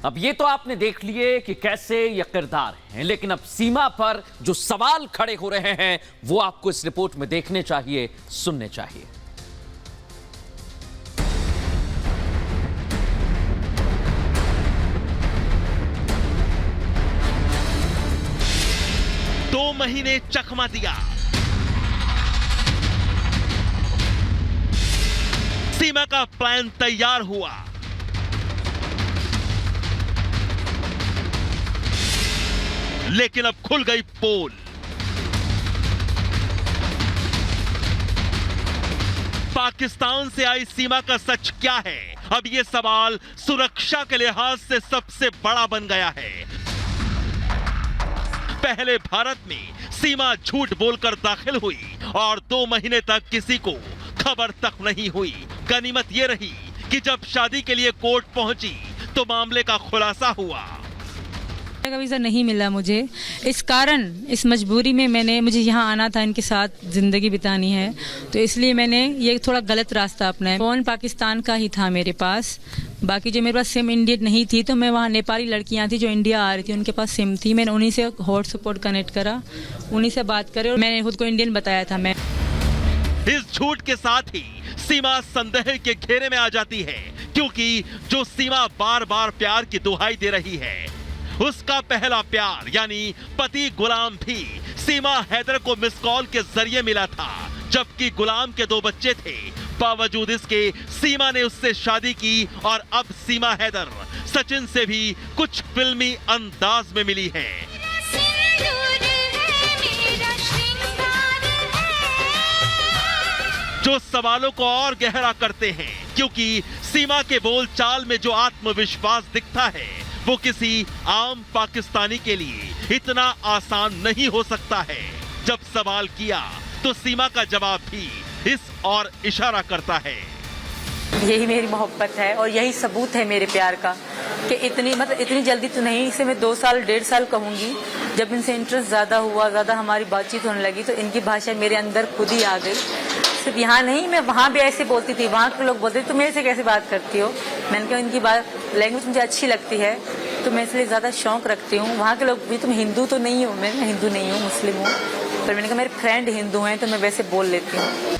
अब ये तो आपने देख लिए कि कैसे ये किरदार हैं, लेकिन अब सीमा पर जो सवाल खड़े हो रहे हैं वो आपको इस रिपोर्ट में देखने चाहिए, सुनने चाहिए। दो महीने चकमा दिया, सीमा का प्लान तैयार हुआ, लेकिन अब खुल गई पोल। पाकिस्तान से आई सीमा का सच क्या है? अब यह सवाल सुरक्षा के लिहाज से सबसे बड़ा बन गया है। पहले भारत में सीमा झूठ बोलकर दाखिल हुई और 2 महीने तक किसी को खबर तक नहीं हुई। गनीमत यह रही कि जब शादी के लिए कोर्ट पहुंची तो मामले का खुलासा हुआ। का वीज़ा नहीं मिला मुझे, इस कारण इस मजबूरी में मुझे यहाँ आना था, इनके साथ ज़िंदगी बितानी है, तो इसलिए मैंने ये थोड़ा गलत रास्ता अपनाया। फ़ोन पाकिस्तान का ही था मेरे पास, बाकी जो मेरे पास सिम इंडियन नहीं थी, तो मैं वहाँ नेपाली लड़कियाँ थी जो इंडिया आ रही थी, उनके पास सिम थी, मैंने उन्हीं से हॉटस्पॉट कनेक्ट करा, उन्हीं से बात करे और मैंने खुद को इंडियन बताया था। मैं इस झूठ के साथ ही सीमा संदेह के घेरे में आ जाती है, क्योंकि जो सीमा बार बार प्यार की दुहाई दे रही है, उसका पहला प्यार यानी पति गुलाम भी सीमा हैदर को मिस कॉल के जरिए मिला था, जबकि गुलाम के 2 बच्चे थे। बावजूद इसके सीमा ने उससे शादी की और अब सीमा हैदर सचिन से भी कुछ फिल्मी अंदाज में मिली है। जो सवालों को और गहरा करते हैं, क्योंकि सीमा के बोल चाल में जो आत्मविश्वास दिखता है वो किसी आम पाकिस्तानी के लिए इतना आसान नहीं हो सकता है। जब सवाल किया तो सीमा का जवाब भी इस और इशारा करता है। यही मेरी मोहब्बत है और यही सबूत है मेरे प्यार का कि इतनी जल्दी तो नहीं, इसे मैं 2 साल 1.5 साल कहूँगी। जब इनसे इंटरेस्ट ज़्यादा हुआ, ज़्यादा हमारी बातचीत होने लगी, तो इनकी भाषा मेरे अंदर खुद ही आ गई। सिर्फ यहाँ नहीं, मैं वहाँ भी ऐसे बोलती थी, वहाँ के लोग बोलते थे तुम मेरे से कैसे बात करती हो। मैंने कहा इनकी बात लैंग्वेज मुझे अच्छी लगती है, तो मैं इसलिए ज़्यादा शौक रखती हूँ। वहाँ के लोग भी तुम हिंदू तो नहीं हो, मैं हिंदू नहीं हूँ, मुस्लिम हूँ, पर मैंने कहा मेरे फ्रेंड हिंदू हैं तो मैं वैसे बोल लेती हूँ।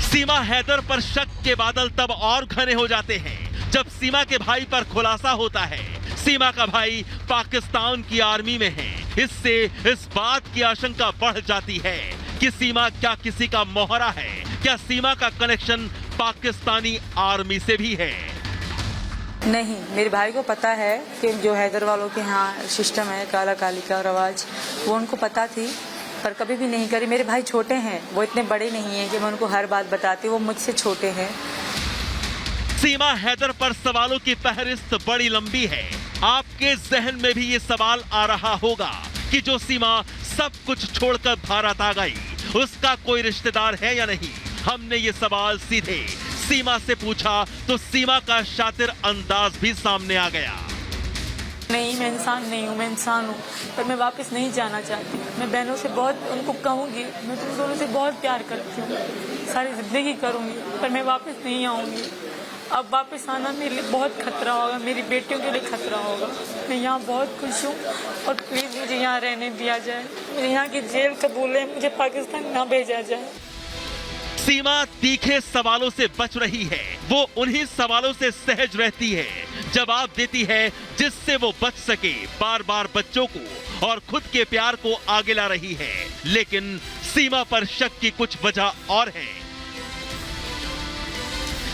सीमा हैदर पर शक के बादल तब और घने हो जाते हैं जब सीमा के भाई पर खुलासा होता है। सीमा का भाई पाकिस्तान की आर्मी में है। इससे इस बात की आशंका बढ़ जाती है कि सीमा क्या किसी का मोहरा है, क्या सीमा का कनेक्शन पाकिस्तानी आर्मी से भी है। नहीं, मेरे भाई को पता है कि जो हैदर वालों के यहाँ सिस्टम है काला काली का रवाज, वो उनको पता थी, पर कभी भी नहीं करी। मेरे भाई छोटे हैं, वो इतने बड़े नहीं हैं कि मैं उनको हर बात बताती, वो मुझसे छोटे हैं। सीमा हैदर पर सवालों की फहरिस्त बड़ी लंबी है। आपके जहन में भी ये सवाल आ रहा होगा कि जो सीमा सब कुछ छोड़कर भारत आ गई, उसका कोई रिश्तेदार है या नहीं। हमने ये सवाल सीधे सीमा से पूछा तो सीमा का शातिर अंदाज भी सामने आ गया। नहीं, मैं इंसान नहीं हूँ, मैं इंसान हूँ, पर मैं वापस नहीं जाना चाहती। मैं बहनों से बहुत उनको कहूँगी, मैं तुम दोनों से बहुत प्यार करती हूँ, सारी जिंदगी करूँगी, पर मैं वापस नहीं आऊँगी। अब वापस आना मेरे लिए बहुत खतरा होगा, मेरी बेटियों के लिए खतरा होगा। मैं यहाँ बहुत खुश हूँ और प्लीज़ मुझे यहाँ रहने दिया जाए, मुझे यहाँ की जेल कबूल है, मुझे पाकिस्तान ना भेजा जाए। सीमा तीखे सवालों से बच रही है। वो उन्हीं सवालों से सहज रहती है, जवाब देती है जिससे वो बच सके। बार बार बच्चों को और खुद के प्यार को आगे ला रही है, लेकिन सीमा पर शक की कुछ वजह और है।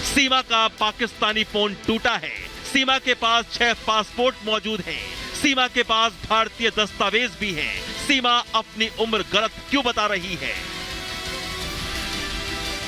सीमा का पाकिस्तानी फोन टूटा है। सीमा के पास 6 पासपोर्ट मौजूद हैं। सीमा के पास भारतीय दस्तावेज भी हैं। सीमा अपनी उम्र गलत क्यों बता रही है?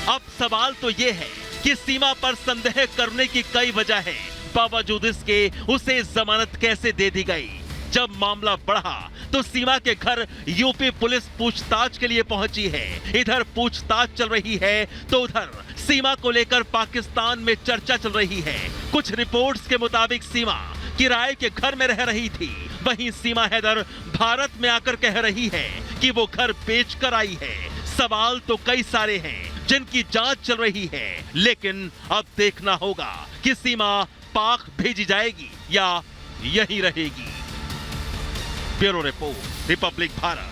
अब सवाल तो यह है कि सीमा पर संदेह करने की कई वजह है, बावजूद इसके उसे जमानत कैसे दे दी गई? जब मामला बढ़ा तो सीमा के घर यूपी पुलिस पूछताछ के लिए पहुंची है। इधर पूछताछ चल रही है तो उधर सीमा को लेकर पाकिस्तान में चर्चा चल रही है। कुछ रिपोर्ट्स के मुताबिक सीमा किराए के घर में रह रही थी, वहीं सीमा हैदर भारत में आकर कह रही है कि वो घर बेचकर आई है। सवाल तो कई सारे हैं जिनकी जांच चल रही है, लेकिन अब देखना होगा कि सीमा पाक भेजी जाएगी या यहीं रहेगी? Bureau report, Republic Bharat.